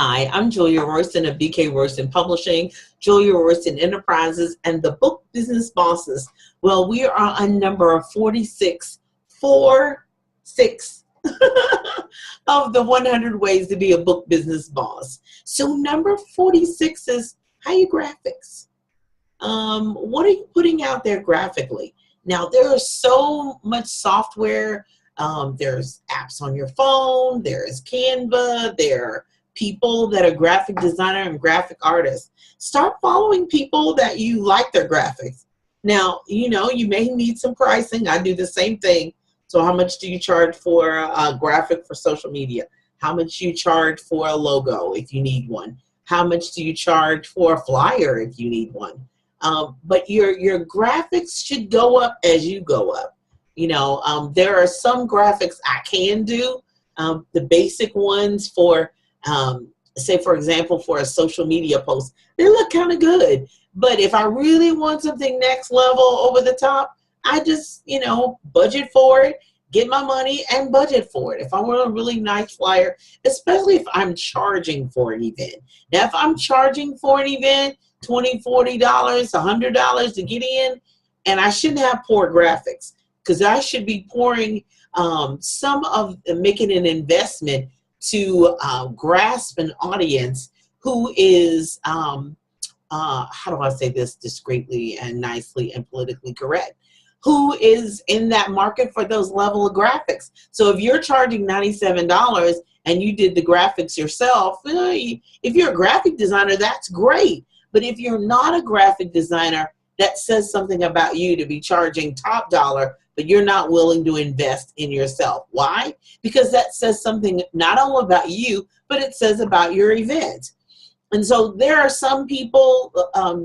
Hi, I'm Julia Royston of BK Royston Publishing, Julia Royston Enterprises, and the Book Business Bosses. Well, we are on number 46 of the 100 ways to be a book business boss. So number 46 is how you graphics. What are you putting out there graphically? Now, there is so much software. There's apps on your phone. There's Canva. There are people that are graphic designer and graphic artists. Start following people that you like their graphics. Now, you may need some pricing. I do the same thing. So how much do you charge for a graphic for social media? How much do you charge for a logo if you need one? How much do you charge for a flyer if you need one? But your graphics should go up as you go up. There are some graphics I can do. The basic ones for, say, for example, for a social media post, they look kind of good. But if I really want something next level over the top, I just, budget for it, get my money and budget for it. If I want a really nice flyer, especially if I'm charging for an event. Now, if I'm charging for an event, $20, $40, $100 to get in, and I shouldn't have poor graphics, because I should be pouring making an investment to grasp an audience who is, how do I say this discreetly and nicely and politically correct, who is in that market for those level of graphics. So if you're charging $97 and you did the graphics yourself, if you're a graphic designer, that's great. But if you're not a graphic designer, that says something about you to be charging top dollar, but you're not willing to invest in yourself. Why? Because that says something not only about you, but it says about your event. And so there are some people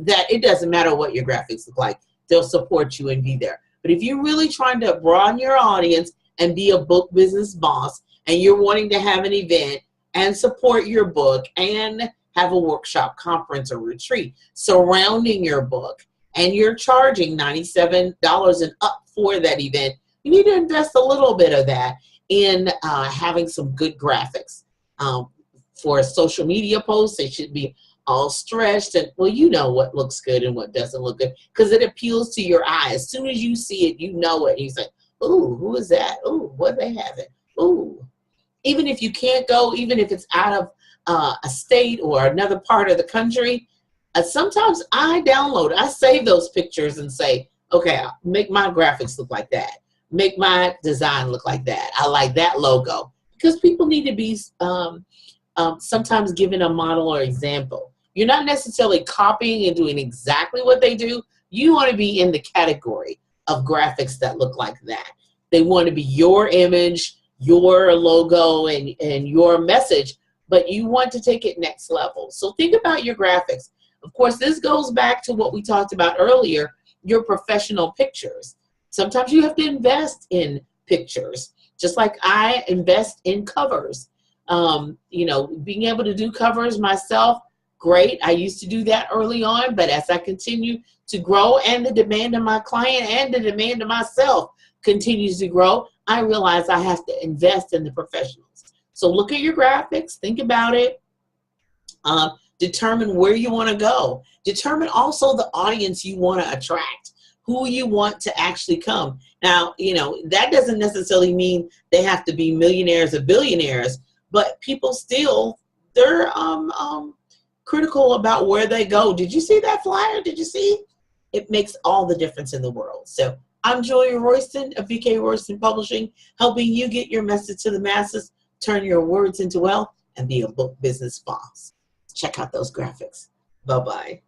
that it doesn't matter what your graphics look like. They'll support you and be there. But if you're really trying to broaden your audience and be a book business boss, and you're wanting to have an event and support your book and have a workshop, conference, or retreat surrounding your book, and you're charging $97 and up for that event, you need to invest a little bit of that in having some good graphics. For a social media post, they should be all stretched, and well, you know what looks good and what doesn't look good, because it appeals to your eye. As soon as you see it, you know it. You say, "Ooh, who is that? Ooh, what they have it? Ooh." Even if you can't go, even if it's out of a state or another part of the country, sometimes I save those pictures and say, okay, make my graphics look like that. Make my design look like that. I like that logo. Because people need to be sometimes given a model or example. You're not necessarily copying and doing exactly what they do. You want to be in the category of graphics that look like that. They want to be your image, your logo, and your message, but you want to take it next level. So think about your graphics. Of course, this goes back to what we talked about earlier, your professional pictures. Sometimes you have to invest in pictures, just like I invest in covers. Being able to do covers myself, great. I used to do that early on, but as I continue to grow and the demand of my client and the demand of myself continues to grow, I realize I have to invest in the professionals. So look at your graphics, think about it, determine where you want to go. Determine also the audience you want to attract, who you want to actually come. Now, that doesn't necessarily mean they have to be millionaires or billionaires, but people still, they're critical about where they go. Did you see that flyer? Did you see? It makes all the difference in the world. So I'm Julia Royston of BK Royston Publishing, helping you get your message to the masses, turn your words into wealth, and be a book business boss. Check out those graphics. Bye-bye.